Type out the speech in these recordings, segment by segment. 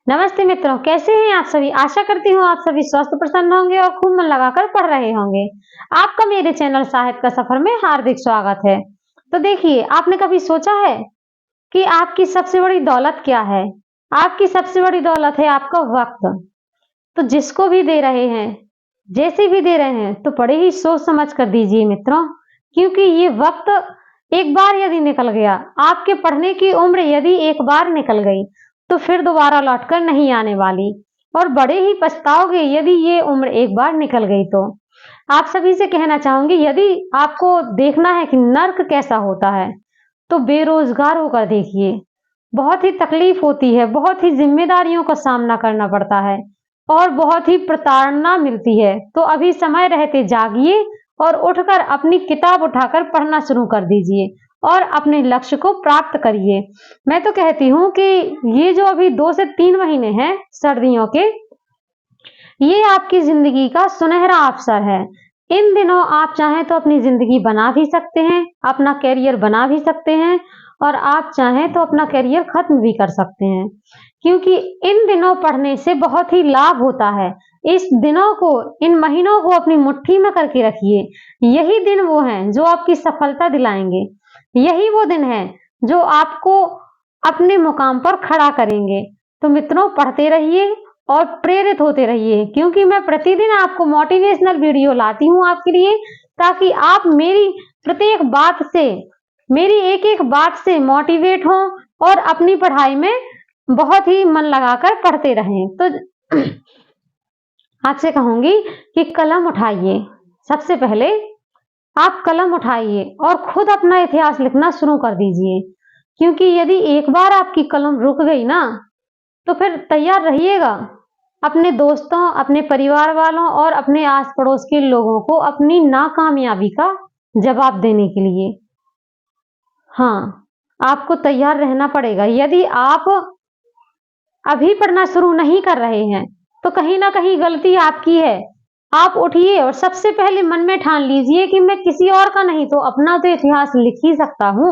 नमस्ते मित्रों, कैसे हैं आप सभी। आशा करती हूँ आप सभी स्वस्थ प्रसन्न होंगे और खूब मन लगाकर पढ़ रहे होंगे। आपका मेरे चैनल साहित्य का सफर में हार्दिक स्वागत है। तो देखिए, आपने कभी सोचा है कि आपकी सबसे बड़ी दौलत क्या है? आपकी सबसे बड़ी दौलत है आपका वक्त। तो जिसको भी दे रहे हैं, जैसे भी दे रहे हैं, तो बड़े ही सोच समझ कर दीजिए मित्रों, क्योंकि ये वक्त एक बार यदि निकल गया, आपके पढ़ने की उम्र यदि एक बार निकल गई, तो फिर दोबारा लौटकर नहीं आने वाली और बड़े ही पछताओगे यदि ये उम्र एक बार निकल गई तो। आप सभी से कहना चाहूंगी, यदि आपको देखना है कि नर्क कैसा होता है, तो बेरोजगार होकर देखिए। बहुत ही तकलीफ होती है, बहुत ही जिम्मेदारियों का सामना करना पड़ता है और बहुत ही प्रताड़ना मिलती है। तो अभी समय रहते जागिए और उठकर अपनी किताब उठाकर पढ़ना शुरू कर दीजिए और अपने लक्ष्य को प्राप्त करिए। मैं तो कहती हूँ कि ये जो अभी 2 से 3 महीने हैं सर्दियों के, ये आपकी जिंदगी का सुनहरा अवसर है। इन दिनों आप चाहें तो अपनी जिंदगी बना भी सकते हैं, अपना करियर बना भी सकते हैं और आप चाहें तो अपना करियर खत्म भी कर सकते हैं, क्योंकि इन दिनों पढ़ने से बहुत ही लाभ होता है। इस दिनों को, इन महीनों को अपनी मुट्ठी में करके रखिए। यही दिन वो हैं जो आपकी सफलता दिलाएंगे। यही वो दिन है जो आपको अपने मुकाम पर खड़ा करेंगे। तो मित्रों, पढ़ते रहिए और प्रेरित होते रहिए, क्योंकि मैं प्रतिदिन आपको मोटिवेशनल वीडियो लाती हूँ आपके लिए, ताकि आप मेरी प्रत्येक बात से, मेरी एक एक बात से मोटिवेट हों और अपनी पढ़ाई में बहुत ही मन लगाकर पढ़ते रहें। तो आपसे कहूंगी कि कलम उठाइए। सबसे पहले आप कलम उठाइए और खुद अपना इतिहास लिखना शुरू कर दीजिए, क्योंकि यदि एक बार आपकी कलम रुक गई ना, तो फिर तैयार रहिएगा अपने दोस्तों, अपने परिवार वालों और अपने आस पड़ोस के लोगों को अपनी नाकामयाबी का जवाब देने के लिए। हाँ, आपको तैयार रहना पड़ेगा। यदि आप अभी पढ़ना शुरू नहीं कर रहे हैं, तो कहीं ना कहीं गलती आपकी है। आप उठिए और सबसे पहले मन में ठान लीजिए कि मैं किसी और का नहीं तो अपना तो इतिहास लिख ही सकता हूँ।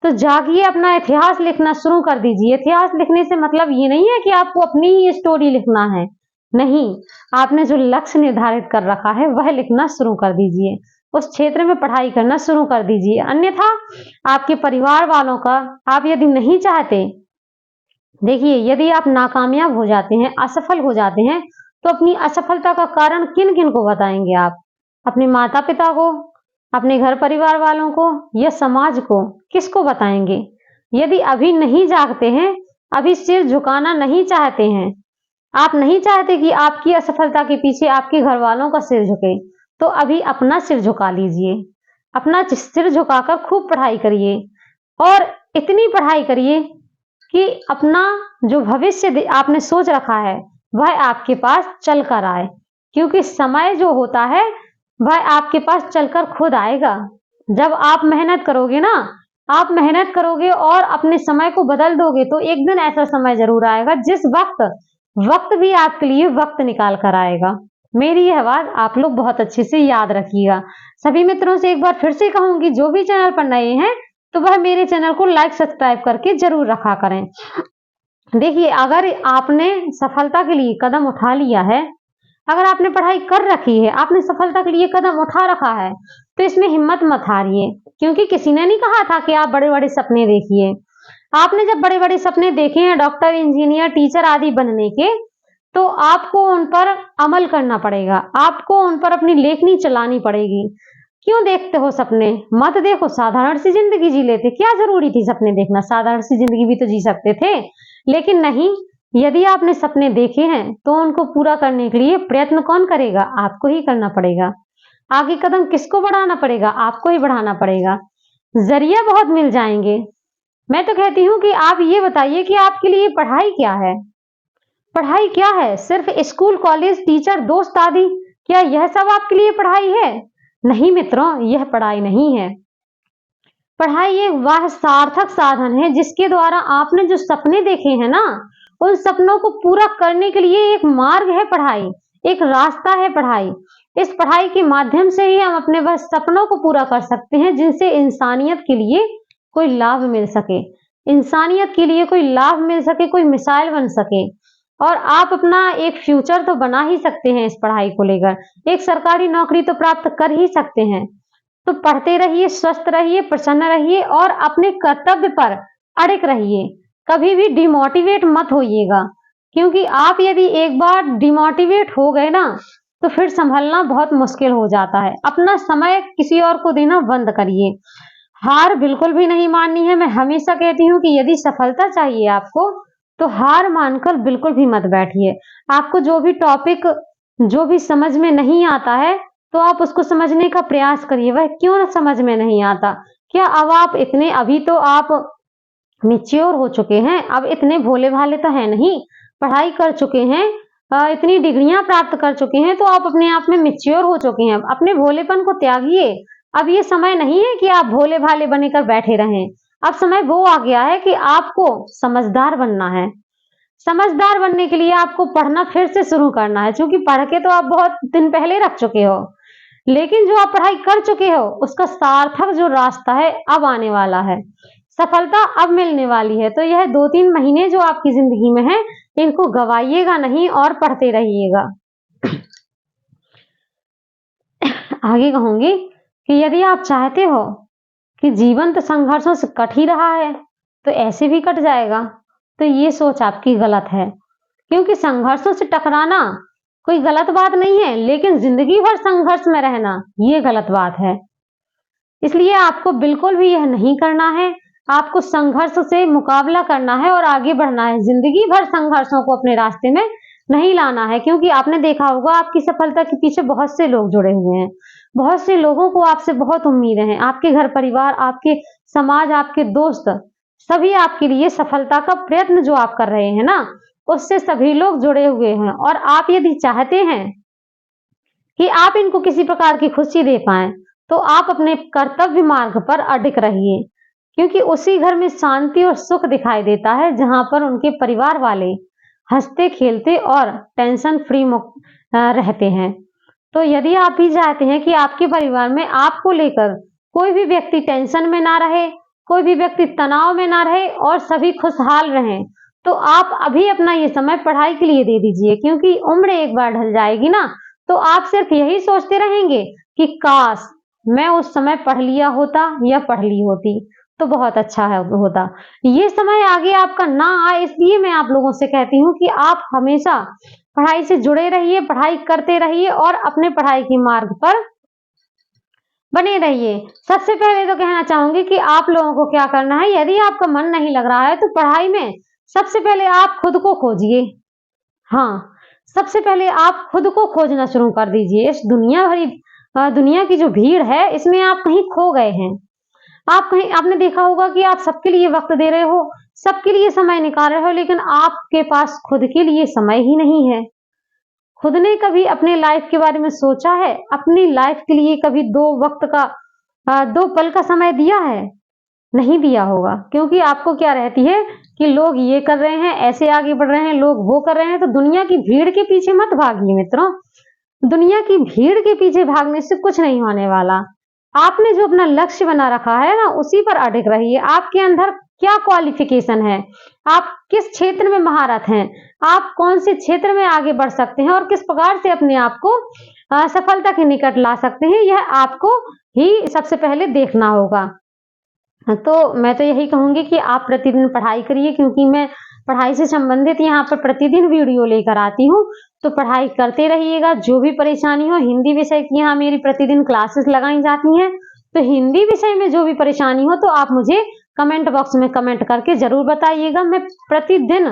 तो जागिए, अपना इतिहास लिखना शुरू कर दीजिए। इतिहास लिखने से मतलब ये नहीं है कि आपको अपनी ही स्टोरी लिखना है, नहीं, आपने जो लक्ष्य निर्धारित कर रखा है वह लिखना शुरू कर दीजिए। उस क्षेत्र में पढ़ाई करना शुरू कर दीजिए। अन्यथा आपके परिवार वालों का आप यदि नहीं चाहते, देखिए, यदि आप नाकामयाब हो जाते हैं, असफल हो जाते हैं, तो अपनी असफलता का कारण किन किन को बताएंगे आप? अपने माता पिता को, अपने घर परिवार वालों को या समाज को? किसको बताएंगे? यदि अभी नहीं जागते हैं, अभी सिर झुकाना नहीं चाहते हैं, आप नहीं चाहते कि आपकी असफलता के पीछे आपके घर वालों का सिर झुके, तो अभी अपना सिर झुका लीजिए। अपना सिर झुकाकर खूब पढ़ाई करिए और इतनी पढ़ाई करिए कि अपना जो भविष्य आपने सोच रखा है वह आपके पास चल कर आए, क्योंकि समय जो होता है वह आपके पास चलकर खुद आएगा। जब आप मेहनत करोगे ना, आप मेहनत करोगे और अपने समय को बदल दोगे, तो एक दिन ऐसा समय जरूर आएगा जिस वक्त भी आपके लिए वक्त निकाल कर आएगा। मेरी यह बात आप लोग बहुत अच्छे से याद रखिएगा। सभी मित्रों से एक बार फिर से कहूंगी, जो भी चैनल पर नए हैं तो वह मेरे चैनल को लाइक सब्सक्राइब करके जरूर रखा करें। देखिए, अगर आपने सफलता के लिए कदम उठा लिया है, अगर आपने पढ़ाई कर रखी है, आपने सफलता के लिए कदम उठा रखा है, तो इसमें हिम्मत मत हारिए, क्योंकि किसी ने नहीं कहा था कि आप बड़े बड़े सपने देखिए। आपने जब बड़े बड़े सपने देखे हैं डॉक्टर, इंजीनियर, टीचर आदि बनने के, तो आपको उन पर अमल करना पड़ेगा, आपको उन पर अपनी लेखनी चलानी पड़ेगी। क्यों देखते हो सपने? मत देखो, साधारण सी जिंदगी जी लेते। क्या जरूरी थी सपने देखना? साधारण सी जिंदगी भी तो जी सकते थे। लेकिन नहीं, यदि आपने सपने देखे हैं तो उनको पूरा करने के लिए प्रयत्न कौन करेगा? आपको ही करना पड़ेगा। आगे कदम किसको बढ़ाना पड़ेगा? आपको ही बढ़ाना पड़ेगा। जरिया बहुत मिल जाएंगे। मैं तो कहती हूँ कि आप ये बताइए कि आपके लिए पढ़ाई क्या है? पढ़ाई क्या है? सिर्फ स्कूल, कॉलेज, टीचर, दोस्त आदि? क्या यह सब आपके लिए पढ़ाई है? नहीं मित्रों, यह पढ़ाई नहीं है। पढ़ाई एक वह सार्थक साधन है जिसके द्वारा आपने जो सपने देखे हैं ना, उन सपनों को पूरा करने के लिए एक मार्ग है पढ़ाई, एक रास्ता है पढ़ाई। इस पढ़ाई के माध्यम से ही हम अपने वह सपनों को पूरा कर सकते हैं जिनसे इंसानियत के लिए कोई लाभ मिल सके, इंसानियत के लिए कोई लाभ मिल सके, कोई मिसाल बन सके। और आप अपना एक फ्यूचर तो बना ही सकते हैं इस पढ़ाई को लेकर, एक सरकारी नौकरी तो प्राप्त कर ही सकते हैं। तो पढ़ते रहिए, स्वस्थ रहिए, प्रसन्न रहिए और अपने कर्तव्य पर अड़िग रहिए। कभी भी डिमोटिवेट मत होइएगा, क्योंकि आप यदि एक बार डिमोटिवेट हो गए ना, तो फिर संभलना बहुत मुश्किल हो जाता है। अपना समय किसी और को देना बंद करिए। हार बिल्कुल भी नहीं माननी है। मैं हमेशा कहती हूँ कि यदि सफलता चाहिए आपको, तो हार मानकर बिल्कुल भी मत बैठिए। आपको जो भी टॉपिक, जो भी समझ में नहीं आता है, तो आप उसको समझने का प्रयास करिए। वह क्यों ना समझ में नहीं आता? क्या अब आप इतने, अभी तो आप मैच्योर हो चुके हैं, अब इतने भोले भाले तो है नहीं, पढ़ाई कर चुके हैं, इतनी डिग्रियां प्राप्त कर चुके हैं, तो आप अपने आप में मैच्योर हो चुके हैं। अपने भोलेपन को त्यागिए। अब ये समय नहीं है कि आप भोले भाले बनकर बैठे रहें। अब समय वो आ गया है कि आपको समझदार बनना है। समझदार बनने के लिए आपको पढ़ना फिर से शुरू करना है, क्योंकि पढ़ के तो आप बहुत दिन पहले रख चुके हो, लेकिन जो आप पढ़ाई कर चुके हो उसका सार्थक जो रास्ता है अब आने वाला है। सफलता अब मिलने वाली है। तो यह 2-3 महीने जो आपकी जिंदगी में है, इनको गवाइएगा नहीं और पढ़ते रहिएगा। आगे कहूंगी कि यदि आप चाहते हो कि जीवन तो संघर्षों से कट ही रहा है, तो ऐसे भी कट जाएगा, तो ये सोच आपकी गलत है। क्योंकि संघर्षों से टकराना कोई गलत बात नहीं है, लेकिन जिंदगी भर संघर्ष में रहना ये गलत बात है। इसलिए आपको बिल्कुल भी यह नहीं करना है। आपको संघर्ष से मुकाबला करना है और आगे बढ़ना है। जिंदगी भर संघर्षों को अपने रास्ते में नहीं लाना है, क्योंकि आपने देखा होगा आपकी सफलता के पीछे बहुत से लोग जुड़े हुए हैं। बहुत से लोगों को आपसे बहुत उम्मीदें हैं। आपके घर परिवार, आपके समाज, आपके दोस्त, सभी आपके लिए सफलता का प्रयत्न जो आप कर रहे हैं ना, उससे सभी लोग जुड़े हुए हैं। और आप यदि चाहते हैं कि आप इनको किसी प्रकार की खुशी दे पाएं, तो आप अपने कर्तव्य मार्ग पर अडिग रहिए, क्योंकि उसी घर में शांति और सुख दिखाई देता है जहां पर उनके परिवार वाले हंसते खेलते और टेंशन फ्री रहते हैं। तो यदि आप भी चाहते हैं कि आपके परिवार में आपको लेकर कोई भी व्यक्ति टेंशन में ना रहे, कोई भी व्यक्ति तनाव में ना रहे और सभी खुशहाल रहें, तो आप अभी अपना ये समय पढ़ाई के लिए दे दीजिए। क्योंकि उम्र एक बार ढल जाएगी ना, तो आप सिर्फ यही सोचते रहेंगे कि काश मैं उस समय पढ़ लिया होता या पढ़ ली होती तो बहुत अच्छा होता। ये समय आगे आपका ना आए, इसलिए मैं आप लोगों से कहती हूँ कि आप हमेशा पढ़ाई से जुड़े रहिए, पढ़ाई करते रहिए और अपने पढ़ाई के मार्ग पर बने रहिए। सबसे पहले तो कहना चाहूंगी कि आप लोगों को क्या करना है, यदि आपका मन नहीं लग रहा है तो पढ़ाई में सबसे पहले आप खुद को खोजिए। हाँ, सबसे पहले आप खुद को खोजना शुरू कर दीजिए। इस दुनिया की जो भीड़ है, इसमें आप कहीं खो गए हैं। आपने देखा होगा कि आप सबके लिए वक्त दे रहे हो, सबके लिए समय निकाल रहे हो, लेकिन आपके पास खुद के लिए समय ही नहीं है। खुद ने कभी अपने लाइफ के बारे में सोचा है? अपनी लाइफ के लिए कभी 2 पल का समय दिया है? नहीं दिया होगा, क्योंकि आपको क्या रहती है कि लोग ये कर रहे हैं, ऐसे आगे बढ़ रहे हैं, लोग वो कर रहे हैं। तो दुनिया की भीड़ के पीछे मत भागिए मित्रों। दुनिया की भीड़ के पीछे भागने से कुछ नहीं होने वाला। आपने जो अपना लक्ष्य बना रखा है ना, उसी पर अडिग रहिए। आपके अंदर क्या क्वालिफिकेशन है, आप किस क्षेत्र में महारत हैं, आप कौन से क्षेत्र में आगे बढ़ सकते हैं और किस प्रकार से अपने आप को सफलता के निकट ला सकते हैं, यह आपको ही सबसे पहले देखना होगा। तो मैं तो यही कहूंगी कि आप प्रतिदिन पढ़ाई करिए, क्योंकि मैं पढ़ाई से संबंधित यहाँ पर प्रतिदिन वीडियो लेकर आती हूँ। तो पढ़ाई करते रहिएगा। जो भी परेशानी हो, हिंदी विषय की यहाँ मेरी प्रतिदिन क्लासेस लगाई जाती हैं, तो हिंदी विषय में जो भी परेशानी हो तो आप मुझे कमेंट बॉक्स में कमेंट करके जरूर बताइएगा। मैं प्रतिदिन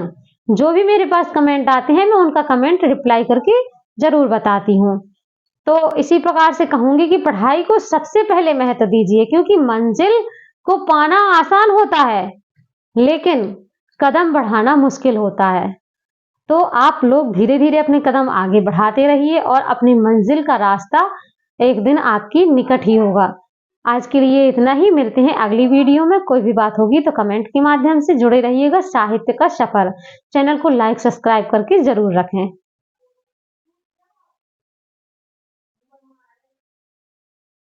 जो भी मेरे पास कमेंट आते हैं, मैं उनका कमेंट रिप्लाई करके जरूर बताती हूँ। तो इसी प्रकार से कहूंगी कि पढ़ाई को सबसे पहले महत्व दीजिए, क्योंकि मंजिल को पाना आसान होता है, लेकिन कदम बढ़ाना मुश्किल होता है। तो आप लोग धीरे धीरे अपने कदम आगे बढ़ाते रहिए और अपनी मंजिल का रास्ता एक दिन आपकी निकट ही होगा। आज के लिए इतना ही। मिलते हैं अगली वीडियो में। कोई भी बात होगी तो कमेंट के माध्यम से जुड़े रहिएगा। साहित्य का सफर चैनल को लाइक सब्सक्राइब करके जरूर रखें।